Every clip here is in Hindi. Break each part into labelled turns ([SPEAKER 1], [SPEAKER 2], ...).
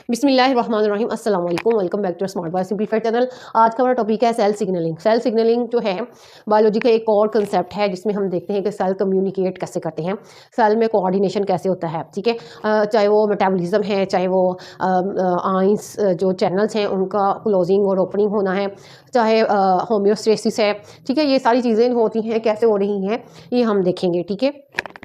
[SPEAKER 1] बिस्मिल्लाहिर्रहमानिर्रहीम अस्सलाम वालेकुम, welcome back to Smart Boy Simplified channel. आज का हमारा टॉपिक है सेल सिग्नलिंग। सेल सिग्नलिंग जो है बायोलॉजी का एक और कंसेप्ट है जिसमें हम देखते हैं कि सेल कम्युनिकेट कैसे करते हैं, सेल में कोऑर्डिनेशन कैसे होता है। ठीक है, चाहे वो मेटाबॉलिज्म है, चाहे वो आइंस जो चैनल्स हैं उनका क्लोजिंग और ओपनिंग होना है, चाहे होम्योस्टेसिस है। ठीक है, ये सारी चीज़ें होती हैं, कैसे हो रही हैं ये हम देखेंगे। ठीक है,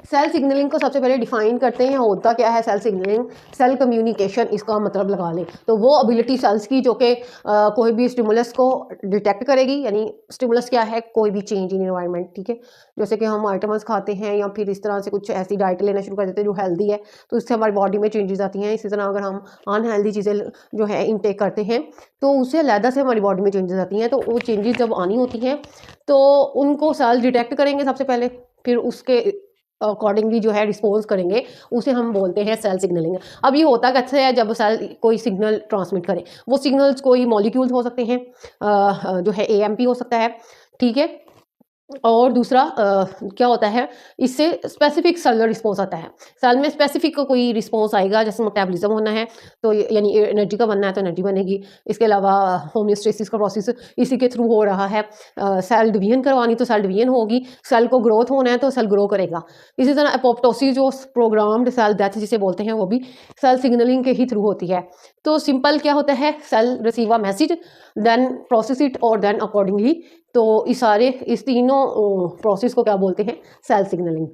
[SPEAKER 1] सेल सिग्नलिंग को सबसे पहले डिफाइन करते हैं, होता क्या है सेल सिग्नलिंग। सेल कम्युनिकेशन, इसका मतलब लगा लें तो वो एबिलिटी सेल्स की जो कि कोई भी स्टिमुलस को डिटेक्ट करेगी। यानी स्टिमुलस क्या है, कोई भी चेंज इन एनवायरनमेंट। ठीक है, जैसे कि हम आइटम्स खाते हैं या फिर इस तरह से कुछ ऐसी डाइट लेना शुरू कर देते हैं जो हेल्दी है, तो इससे हमारी बॉडी में चेंजेस आती हैं। इसी तरह अगर हम अनहेल्दी चीज़ें जो है इनटेक करते हैं तो उससे अलहदा से हमारी बॉडी में चेंजेस आती हैं। तो वो चेंजेस जब आनी होती हैं तो उनको सेल डिटेक्ट करेंगे सबसे पहले, फिर उसके अकॉर्डिंगली जो है रिस्पॉन्स करेंगे, उसे हम बोलते हैं सेल सिग्नलिंग। अब ये होता कैसे है, जब सेल कोई सिग्नल ट्रांसमिट करे, वो सिग्नल्स कोई मॉलिक्यूल्स हो सकते हैं, जो है एएमपी हो सकता है। ठीक है, और दूसरा क्या होता है, इससे स्पेसिफिक सेलुलर रिस्पॉन्स आता है। सेल में स्पेसिफिक कोई रिस्पॉन्स आएगा, जैसे मेटाबॉलिज्म होना है तो यानी एनर्जी का बनना है तो एनर्जी बनेगी। इसके अलावा होम्योस्टेसिस का प्रोसेस इसी के थ्रू हो रहा है। सेल डिवीजन करवानी तो सेल डिवीजन होगी, सेल को ग्रोथ होना है तो सेल ग्रो करेगा। इसी तरह एपोप्टोसिस जो प्रोग्राम्ड सेल डेथ जिसे बोलते हैं, वो भी सेल सिग्नलिंग के ही थ्रू होती है। तो सिंपल क्या होता है, cell receive a message, then process it और देन अकॉर्डिंगली। तो इस तीनों प्रोसेस को क्या बोलते हैं, सेल सिग्नलिंग।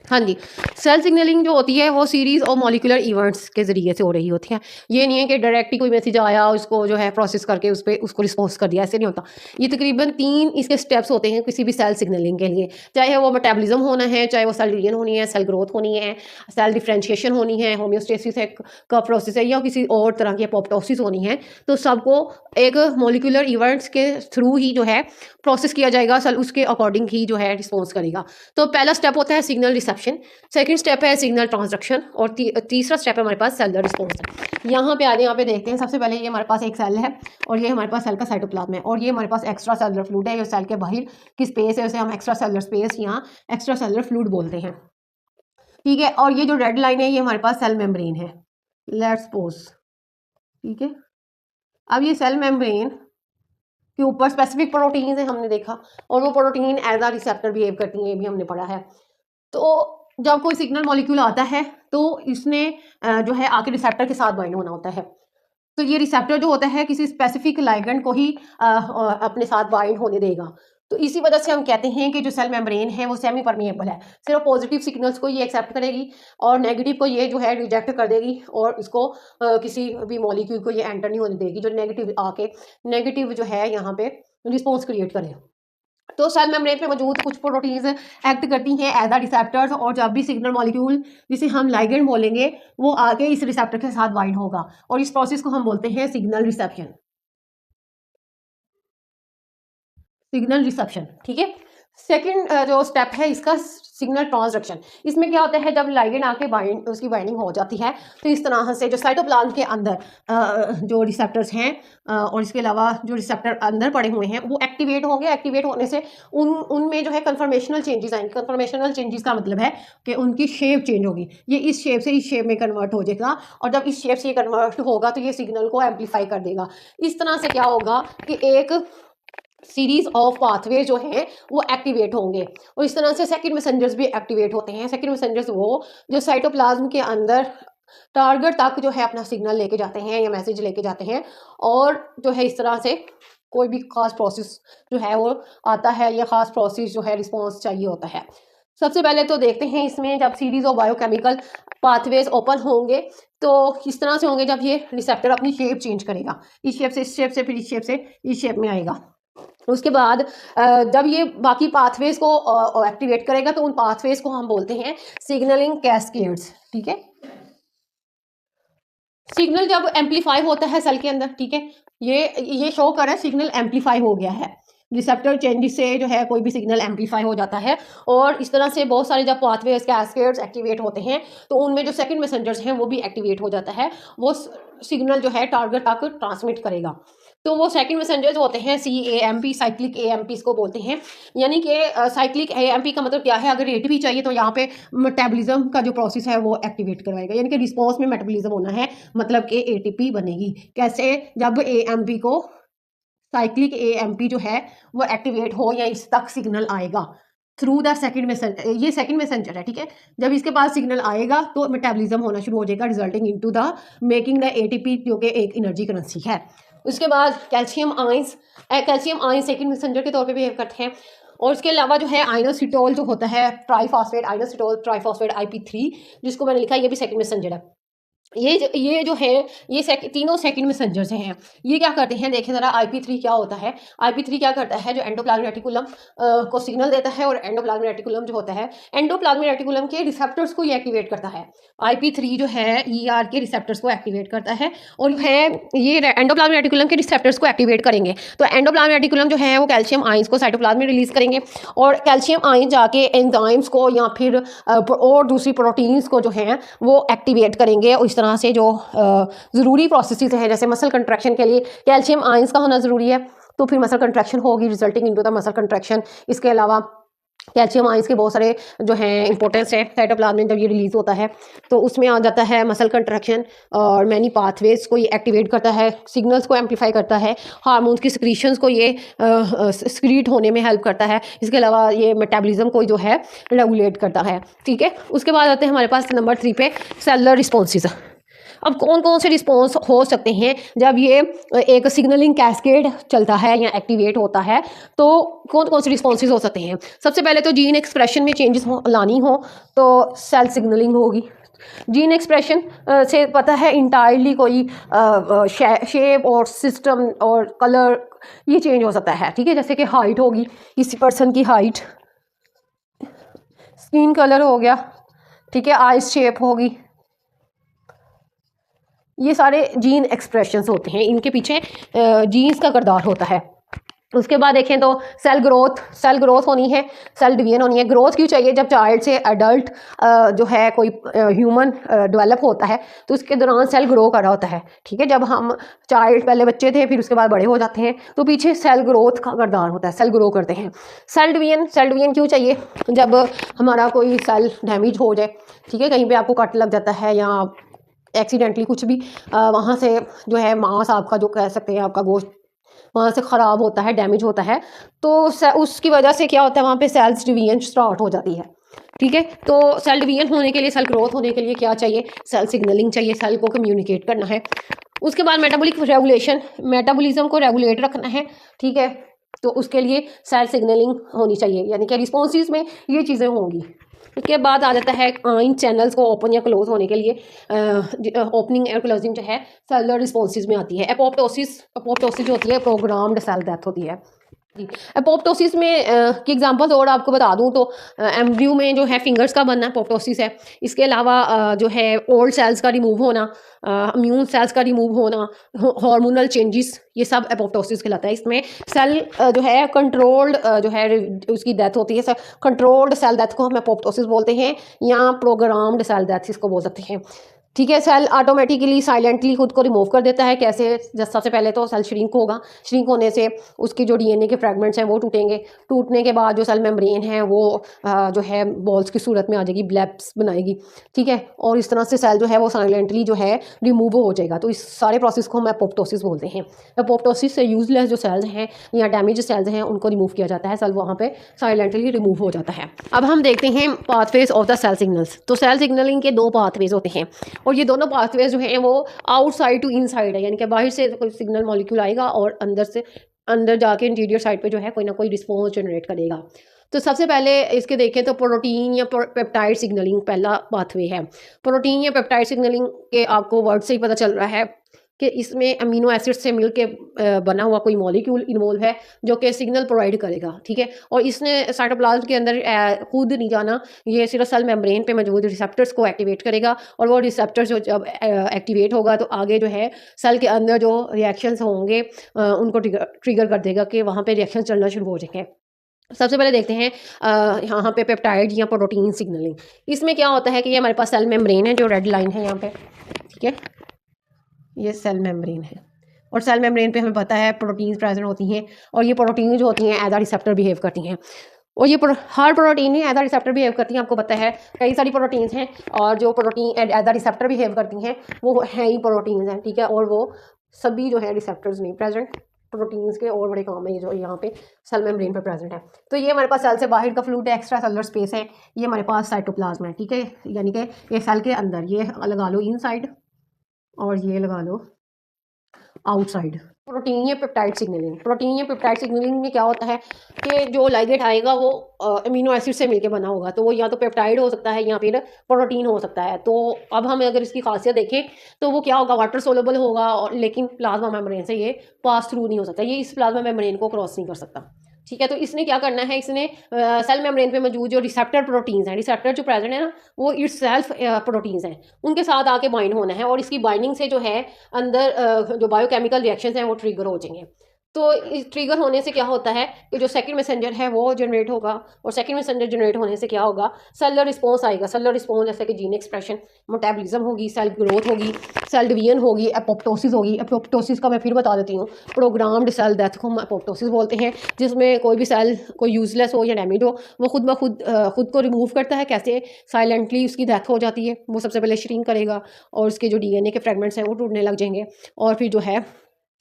[SPEAKER 1] हाँ जी, सेल सिग्नलिंग जो होती है वो सीरीज और मॉलिक्यूलर इवेंट्स के ज़रिए से हो रही होती है। ये नहीं है कि डायरेक्ट ही कोई मैसेज आया उसको जो है प्रोसेस करके उस पर उसको रिस्पॉन्स कर दिया, ऐसे नहीं होता। ये तकरीबन 3 इसके स्टेप्स होते हैं किसी भी सेल सिग्नलिंग के लिए, चाहे वो मेटाबॉलिज्म होना है, चाहे वो सेल डिवीजन होनी है, सेल ग्रोथ होनी है, सेल डिफरेंशिएशन होनी है, होम्योस्टेसिस का प्रोसेस है, या किसी और तरह की एपोप्टोसिस होनी है। तो सबको एक मॉलिक्यूलर इवेंट्स के थ्रू ही जो है प्रोसेस किया जाएगा, सेल उसके अकॉर्डिंग ही जो है रिस्पॉन्स करेगा। तो पहला स्टेप होता है सिग्नल रिसेप्शन, सेकंड स्टेप है सिग्नल ट्रांसडक्शन, और तीसरा स्टेप है हमारे पास सेलुलर रिस्पॉन्स। यहाँ पे आगे यहाँ पे देखते हैं, सबसे पहले ये हमारे पास एक सेल है और ये हमारे पास सेल का साइटोप्लाज्म है, और ये हमारे पास एक्स्ट्रा सेलुलर फ्लूइड है। ये सेल के बाहर की स्पेस है, उसे हम एक्स्ट्रा सेलुलर स्पेस या एक्स्ट्रा सेलुलर फ्लूइड बोलते हैं। ठीक है, और ये जो रेड लाइन है ये हमारे पास सेल मेम्ब्रेन है, लेट्स सपोज। ठीक है, अब ये सेल मेम्ब्रेन के ऊपर स्पेसिफिक प्रोटीन है हमने देखा, और वो protein as a receptor behave करती हैं, ये भी हमने पढ़ा है। तो जब कोई सिग्नल मॉलिक्यूल आता है तो इसने जो है आके रिसेप्टर के साथ बाइंड होना होता है। तो ये रिसेप्टर जो होता है किसी स्पेसिफिक लाइगेंड को ही अपने साथ बाइंड होने देगा। तो इसी वजह से हम कहते हैं कि जो सेल मेम्ब्रेन है वो सेमी परमिएबल है, सिर्फ पॉजिटिव सिग्नल्स को ये एक्सेप्ट करेगी और नेगेटिव को ये जो है रिजेक्ट कर देगी, और इसको किसी भी मॉलिक्यूल को ये एंटर नहीं होने देगी जो नेगेटिव आके नेगेटिव जो है यहाँ पे रिस्पॉन्स क्रिएट करे। तो सेल मेम्ब्रेन पे मौजूद कुछ प्रोटीन्स एक्ट करती हैं एज अ रिसेप्टर्स, और जब भी सिग्नल मॉलिक्यूल जिसे हम लाइगेंड बोलेंगे वो आके इस रिसेप्टर के साथ बाइंड होगा, और इस प्रोसेस को हम बोलते हैं सिग्नल रिसेप्शन। सिग्नल रिसेप्शन, ठीक है। सेकंड जो स्टेप है इसका सिग्नल ट्रांसडक्शन। इसमें क्या होता है, जब लाइगेंड आके उसकी बाइंडिंग हो जाती है तो इस तरह से जो साइटोप्लाज्म के अंदर जो रिसेप्टर्स हैं और इसके अलावा जो रिसेप्टर अंदर पड़े हुए हैं वो एक्टिवेट होंगे। एक्टिवेट होने से उनमें जो है कन्फर्मेशनल चेंजेस आएंगे। कन्फर्मेशनल चेंजेस का मतलब है कि उनकी शेप चेंज होगी, ये इस शेप से इस शेप में कन्वर्ट हो जाएगा, और जब इस शेप से ये कन्वर्ट होगा तो ये सिग्नल को एम्पलीफाई कर देगा। इस तरह से क्या होगा कि एक सीरीज ऑफ पाथवे जो हैं वो एक्टिवेट होंगे, और इस तरह से सेकंड मैसेंजर्स भी एक्टिवेट होते हैं। सेकंड मैसेंजर्स वो जो साइटोप्लाज्म के अंदर टारगेट तक जो है अपना सिग्नल लेके जाते हैं या मैसेज लेके जाते हैं, और जो है इस तरह से कोई भी खास प्रोसेस जो है वो आता है, या खास प्रोसेस जो है रिस्पॉन्स चाहिए होता है। सबसे पहले तो देखते हैं इसमें जब series of biochemical pathways open होंगे तो किस तरह से होंगे, जब ये रिसेप्टर अपनी शेप चेंज करेगा, इस शेप से इस शेप से, फिर इस शेप से इस शेप में आएगा। उसके बाद जब ये बाकी पाथवेज को एक्टिवेट करेगा तो उन पाथवेज को हम बोलते हैं सिग्नलिंग कैस्केड्स। ठीक है, सिग्नल जब एम्पलीफाई होता है सेल के अंदर, ठीक है, ये शो कर रहा है सिग्नल एम्पलीफाई हो गया है। रिसेप्टर चेंजेस से जो है कोई भी सिग्नल एम्पलीफाई हो जाता है, और इस तरह से बहुत सारे जब पाथवेज कैस्केड्स एक्टिवेट होते हैं तो उनमें जो सेकंड मैसेंजर्स हैं वो भी एक्टिवेट हो जाता है, वो सिग्नल जो है टारगेट तक ट्रांसमिट करेगा। तो वो सेकंड मैसेंजर्स होते हैं CAMP, साइक्लिक AMP इसको बोलते हैं। यानी कि साइक्लिक AMP का मतलब क्या है, अगर ATP चाहिए तो यहाँ पे मेटाबॉलिज्म का जो प्रोसेस है वो एक्टिवेट करवाएगा, यानी कि रिस्पॉन्स में मेटाबॉलिज्म होना है, मतलब कि ATP बनेगी। कैसे? जब AMP को साइक्लिक AMP जो है वो एक्टिवेट हो या इस तक सिग्नल आएगा थ्रू द सेकंड मैसेंजर, ये सेकंड मैसेंजर है, ठीक है। जब इसके पास सिग्नल आएगा तो मेटाबॉलिज्म होना शुरू हो जाएगा, resulting into the making the ATP, जो कि एक एनर्जी करेंसी है। उसके बाद कैल्शियम आयंस सेकंड मैसेंजर के तौर पे बिहेव करते हैं। और उसके अलावा जो है आइनोसिटोल जो होता है, ट्राइफॉस्फेट आइनोसिटोल ट्राइफॉस्फेट IP3, जिसको मैंने लिखा है, ये भी सेकंड मैसेंजर है। ये जो है ये तीनों सेकंड मैसेंजर्स हैं। ये क्या करते हैं, देखिए ज़रा IP3 क्या होता है। IP3 क्या करता है, जो एंडोप्लाज्मिक रेटिकुलम को सिग्नल देता है, और एंडोप्लाज्मिक रेटिकुलम जो होता है, एंडोप्लाज्मिक रेटिकुलम के रिसेप्टर्स को ये एक्टिवेट करता है। IP3 जो है ER के रिसेप्टर्स को एक्टिवेट करता है, और है ये एंडोप्लाज्मिक रेटिकुलम के रिसेप्टर्स को एक्टिवेट करेंगे तो एंडोप्लाज्मिक रेटिकुलम जो है वो कैल्शियम आयंस को साइटोप्लाज्म में रिलीज करेंगे, और कैल्शियम आयंस जाके एंजाइम्स को या फिर और दूसरी प्रोटीन्स को जो है वो एक्टिवेट करेंगे। और इस तरह से जो ज़रूरी प्रोसेसेस हैं, जैसे मसल कंट्रैक्शन के लिए कैल्शियम आयंस का होना ज़रूरी है, तो फिर मसल कंट्रैक्शन होगी, resulting into the muscle contraction. इसके अलावा कैल्शियम आयंस के बहुत सारे जो हैं इंपॉर्टेंस है साइटोप्लाज्म में, जब ये रिलीज होता है तो उसमें आ जाता है मसल कंट्रैक्शन, और मैनी पाथवेज को ये एक्टिवेट करता है, सिग्नल्स को एम्पलीफाई करता है, हार्मोन्स की सिक्रीशंस को ये सिक्रीट होने में हेल्प करता है। इसके अलावा ये मेटाबॉलिज्म को जो है रेगुलेट करता है, ठीक है। उसके बाद आते हैं हमारे पास नंबर 3 पे, सेलुलर रिस्पॉन्सेज। अब कौन कौन से रिस्पॉन्स हो सकते हैं जब ये एक सिग्नलिंग कैस्केड चलता है या एक्टिवेट होता है, तो कौन कौन से रिस्पॉन्सेज हो सकते हैं। सबसे पहले तो जीन एक्सप्रेशन में चेंजेस लानी हो तो सेल सिग्नलिंग होगी। जीन एक्सप्रेशन से पता है इंटायरली कोई शेप और सिस्टम और कलर ये चेंज हो सकता है, ठीक है। जैसे कि हाइट होगी, किसी पर्सन की हाइट, स्किन कलर हो गया, ठीक है, आइज शेप होगी, ये सारे जीन एक्सप्रेशंस होते हैं, इनके पीछे जीन्स का किरदार होता है। उसके बाद देखें तो सेल ग्रोथ होनी है, सेल डिवीजन होनी है। ग्रोथ क्यों चाहिए, जब चाइल्ड से एडल्ट जो है कोई ह्यूमन डेवलप होता है तो उसके दौरान सेल ग्रो कर रहा होता है, ठीक है। जब हम चाइल्ड पहले बच्चे थे, फिर उसके बाद बड़े हो जाते हैं, तो पीछे सेल ग्रोथ का किरदार होता है, सेल ग्रो करते हैं। सेल डिवीजन क्यों चाहिए, जब हमारा कोई सेल डैमेज हो जाए, ठीक है, कहीं पर आपको कट लग जाता है या एक्सीडेंटली कुछ भी वहाँ से जो है मांस आपका, जो कह सकते हैं आपका गोश्त वहाँ से ख़राब होता है, डैमेज होता है, तो उसकी वजह से क्या होता है, वहाँ पे सेल्स डिवीजन स्टार्ट हो जाती है, ठीक है। तो सेल डिवीजन होने के लिए, सेल ग्रोथ होने के लिए क्या चाहिए, सेल सिग्नलिंग चाहिए, सेल को कम्युनिकेट करना है। उसके बाद मेटाबॉलिक रेगुलेशन, मेटाबॉलिज्म को रेगुलेट रखना है, ठीक है, तो उसके लिए सेल सिग्नलिंग होनी चाहिए, यानी कि रिस्पॉन्सेज में ये चीज़ें होंगी। उसके बाद आ जाता है इन चैनल्स को ओपन या क्लोज होने के लिए, ओपनिंग और क्लोजिंग जो है सेलुलर रिस्पॉन्सेज में आती है। एपोप्टोसिस जो होती है प्रोग्राम्ड सेल डेथ होती है। एपोप्टोसिस में की एग्जांपल्स और आपको बता दूं तो एम्ब्रियो में जो है फिंगर्स का बनना एपोप्टोसिस है। इसके अलावा जो है ओल्ड सेल्स का रिमूव होना, इम्यून सेल्स का रिमूव होना, हार्मोनल चेंजेस, ये सब एपोप्टोसिस कहलाता है। इसमें सेल जो है कंट्रोल्ड जो है उसकी डेथ होती है, कंट्रोल्ड सेल डेथ को हम एपोप्टोसिस बोलते हैं, या प्रोग्राम्ड सेल डेथ इसको बोल सकते हैं, ठीक है। सेल ऑटोमेटिकली साइलेंटली खुद को रिमूव कर देता है। कैसे? सबसे पहले तो सेल श्रिंक होगा, श्रिंक होने से उसकी जो DNA के फ्रेगमेंट्स हैं वो टूटेंगे, टूटने के बाद जो सेल मेम्ब्रेन है वो जो है बॉल्स की सूरत में आ जाएगी, ब्लैप्स बनाएगी, ठीक है, और इस तरह से सेल जो है वो साइलेंटली जो है रिमूव हो जाएगा। तो इस सारे प्रोसेस को हम एपोप्टोसिस बोलते हैं। एपोप्टोसिस से यूजलेस जो सेल्स हैं या डैमेज सेल्स हैं उनको रिमूव किया जाता है, सेल वहाँ पर साइलेंटली रिमूव हो जाता है। अब हम देखते हैं pathways of the cell signals. तो सेल सिग्नलिंग के 2 पाथवेज होते हैं, और ये दोनों पाथवेज जो हैं वो आउटसाइड टू इनसाइड है, यानी कि बाहर से कोई सिग्नल मॉलिक्यूल आएगा और अंदर जाके इंटीरियर साइड पे जो है कोई ना कोई रिस्पॉन्स जनरेट करेगा। तो सबसे पहले इसके देखें तो प्रोटीन या पेप्टाइड सिग्नलिंग पहला पाथवे है। प्रोटीन या पेप्टाइड सिग्नलिंग के आपको वर्ड से ही पता चल रहा है कि इसमें अमीनो एसिड से मिलके बना हुआ कोई मॉलिक्यूल इन्वॉल्व है जो कि सिग्नल प्रोवाइड करेगा, ठीक है। और इसने साइटोप्लाज्म के अंदर खुद नहीं जाना, ये सिर्फ सेल मेम्ब्रेन पे मौजूद रिसेप्टर्स को एक्टिवेट करेगा, और वो रिसेप्टर जो जब एक्टिवेट होगा तो आगे जो है सेल के अंदर जो रिएक्शंस होंगे उनको ट्रिगर कर देगा कि वहाँ पे रिएक्शन चलना शुरू हो जाएंगे। सबसे पहले देखते हैं यहाँ पे पेप्टाइड या प्रोटीन सिग्नलिंग। इसमें क्या होता है कि ये हमारे पास सेल मेम्ब्रेन है, जो रेड लाइन है यहाँ पे, ठीक है, ये सेल मेम्ब्रेन है, और सेल मेम्ब्रेन पे हमें पता है प्रोटीन्स प्रेजेंट होती हैं, और ये प्रोटीन जो होती हैं एज अ रिसेप्टर बिहेव करती हैं। और ये हर प्रोटीन ही एज अ रिसेप्टर बिहेव करती हैं, आपको पता है कई सारी प्रोटीन्स हैं, और जो protein as a receptor behave करती हैं वो है ही प्रोटीन्स हैं, ठीक है। और वो सभी जो है रिसेप्टर्स नहीं प्रेजेंट, प्रोटीन्स के और बड़े काम है ये जो यहाँ पे सेल मेम्ब्रेन पे प्रेजेंट है। तो ये हमारे पास सेल से बाहर का फ्लूइड है, एक्स्ट्रा सेलुलर स्पेस है, ये हमारे पास साइटोप्लाज्म है, ठीक है। यानी कि ये सेल के अंदर, ये लगा लो इनसाइड और ये लगा लो आउटसाइड। प्रोटीन या पेप्टाइड सिग्नलिंग, प्रोटीन या पेप्टाइड सिग्नलिंग में क्या होता है कि जो लाइगेट आएगा वो अमीनो एसिड से मिलके बना होगा, तो वो या तो पेप्टाइड हो सकता है या फिर प्रोटीन हो सकता है। तो अब हम अगर इसकी खासियत देखें तो वो क्या होगा, वाटर सोलेबल होगा, और लेकिन प्लाज्मा मेम्ब्रेन से ये पास थ्रू नहीं हो सकता, ये इस प्लाज्मा मेम्ब्रेन को क्रॉस नहीं कर सकता, ठीक है। तो इसने क्या करना है, इसने सेल मेम्ब्रेन पे मौजूद जो रिसेप्टर प्रोटीन्स हैं, रिसेप्टर जो प्रेजेंट है ना, वो इट्स सेल्फ प्रोटीन्स हैं, उनके साथ आके बाइंड होना है, और इसकी बाइंडिंग से जो है अंदर जो बायोकेमिकल रिएक्शंस हैं वो ट्रिगर हो जाएंगे। तो इस ट्रिगर होने से क्या होता है कि जो सेकंड मैसेंजर है वो जनरेट होगा, और सेकंड मैसेंजर जनरेट होने से क्या होगा, सेलुलर रिस्पॉन्स आएगा। सेलुलर रिस्पॉन्स जैसे कि जीन एक्सप्रेशन, मेटाबॉलिज्म होगी, सेल ग्रोथ होगी, सेल डिवीजन होगी, एपोप्टोसिस होगी। एपोप्टोसिस का मैं फिर बता देती हूँ, प्रोग्राम्ड सेल डेथ को हम एपोप्टोसिस बोलते हैं, जिसमें कोई भी सेल कोई यूजलेस हो या डैमेज हो वो खुद ब खुद खुद को रिमूव करता है। कैसे? साइलेंटली उसकी डेथ हो जाती है, वो सबसे पहले श्रिंक करेगा और उसके जो डीएनए के फ्रेगमेंट्स हैं वो टूटने लग जाएंगे, और फिर जो है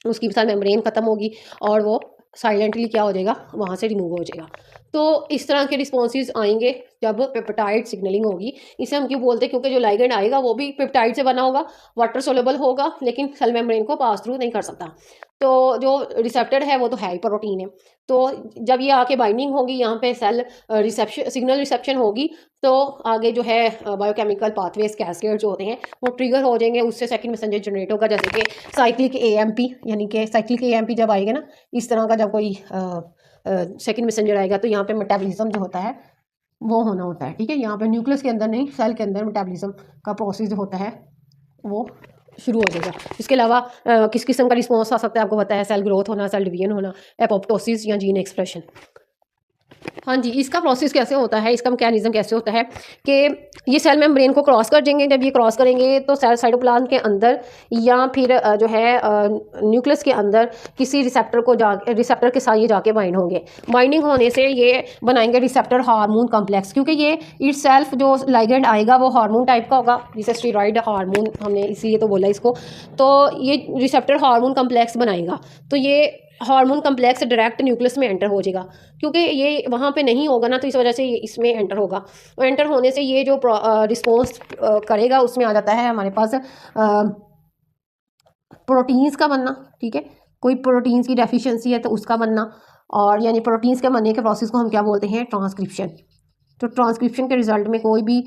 [SPEAKER 1] उसकी सारी मेम्ब्रेन ख़त्म होगी और वो साइलेंटली क्या हो जाएगा, वहाँ से रिमूव हो जाएगा। तो इस तरह के रिस्पॉन्सेज आएंगे जब पेप्टाइड सिग्नलिंग होगी। इसे हम क्यों बोलते हैं, क्योंकि जो लाइगेंड आएगा वो भी पेप्टाइड से बना होगा, वाटर सोलेबल होगा, लेकिन सेल मेम्ब्रेन को पास थ्रू नहीं कर सकता। तो जो रिसेप्टर है वो तो है ही प्रोटीन है। तो जब ये आके बाइंडिंग होगी यहाँ पे सेल रिसेप्शन सिग्नल रिसेप्शन होगी, तो आगे जो है बायोकेमिकल पाथवेज कैस्केड जो होते हैं वो ट्रिगर हो जाएंगे, उससे सेकंड मैसेंजर जनरेट होगा, जैसे कि साइक्लिक एएमपी। यानी कि साइक्लिक एएमपी जब आएगा ना, इस तरह का जब कोई सेकंड मैसेंजर आएगा तो यहाँ पे मेटाबॉलिज्म जो होता है वो होना होता है, ठीक है। यहाँ पे न्यूक्लियस के अंदर नहीं, सेल के अंदर मेटाबॉलिज्म का प्रोसेस जो होता है वो शुरू हो जाएगा। इसके अलावा किस किस्म का रिस्पॉन्स आ सकता है, आपको पता है, सेल ग्रोथ होना, सेल डिवीजन होना, एपोप्टोसिस या जीन एक्सप्रेशन। हाँ जी, इसका प्रोसेस कैसे होता है, इसका मैकेनिज्म कैसे होता है कि ये सेल मेम्ब्रेन को क्रॉस कर जाएंगे। जब ये क्रॉस करेंगे तो सेल साइटोप्लाज्म के अंदर या फिर जो है न्यूक्लियस के अंदर किसी रिसेप्टर को रिसेप्टर के साथ ये जाके बाइंड होंगे। बाइंडिंग होने से ये बनाएंगे रिसेप्टर हार्मोन कॉम्प्लेक्स, क्योंकि ये इट सेल्फ जो लाइगेंड आएगा वो हार्मोन टाइप का होगा, जिसे स्टीरॉयड हार्मोन हमने इसीलिए तो बोला इसको। तो ये रिसेप्टर हार्मोन कॉम्प्लेक्स बनाएगा, तो ये हार्मोन कम्प्लेक्स डायरेक्ट न्यूक्लियस में एंटर हो जाएगा, क्योंकि ये वहाँ पे नहीं होगा ना, तो इस वजह से ये इसमें एंटर होगा। और एंटर होने से ये जो रिस्पॉन्स करेगा उसमें आ जाता है हमारे पास प्रोटीन्स का बनना, ठीक है। कोई प्रोटीन्स की डेफिशिएंसी है तो उसका बनना, और यानी प्रोटीन्स के बनने के प्रोसेस को हम क्या बोलते हैं, ट्रांसक्रिप्शन। तो ट्रांसक्रिप्शन के रिजल्ट में कोई भी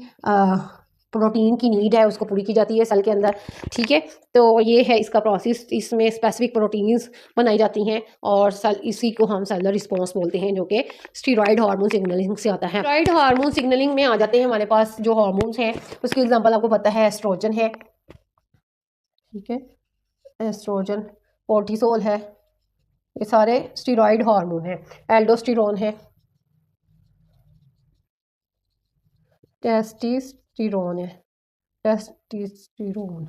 [SPEAKER 1] प्रोटीन की नीड है उसको पूरी की जाती है सेल के अंदर, ठीक है। तो ये है इसका प्रोसेस, इसमें स्पेसिफिक प्रोटीन्स बनाई जाती हैं, और इसी को हम सेलुलर रिस्पॉन्स बोलते हैं, जो कि स्टीरॉयड हार्मोन सिग्नलिंग से आता है। स्टीरॉयड हार्मोन सिग्नलिंग में आ जाते हैं हमारे पास जो हार्मोन्स हैं, उसकी एग्जांपल आपको पता है, एस्ट्रोजन है, ठीक है, एस्ट्रोजन, कोर्टिसोल है, ये सारे स्टीरॉयड हार्मोन हैं। एल्डोस्टेरोन है, टेस्टोस्टेरोन है, टेस्टोस्टेरोन,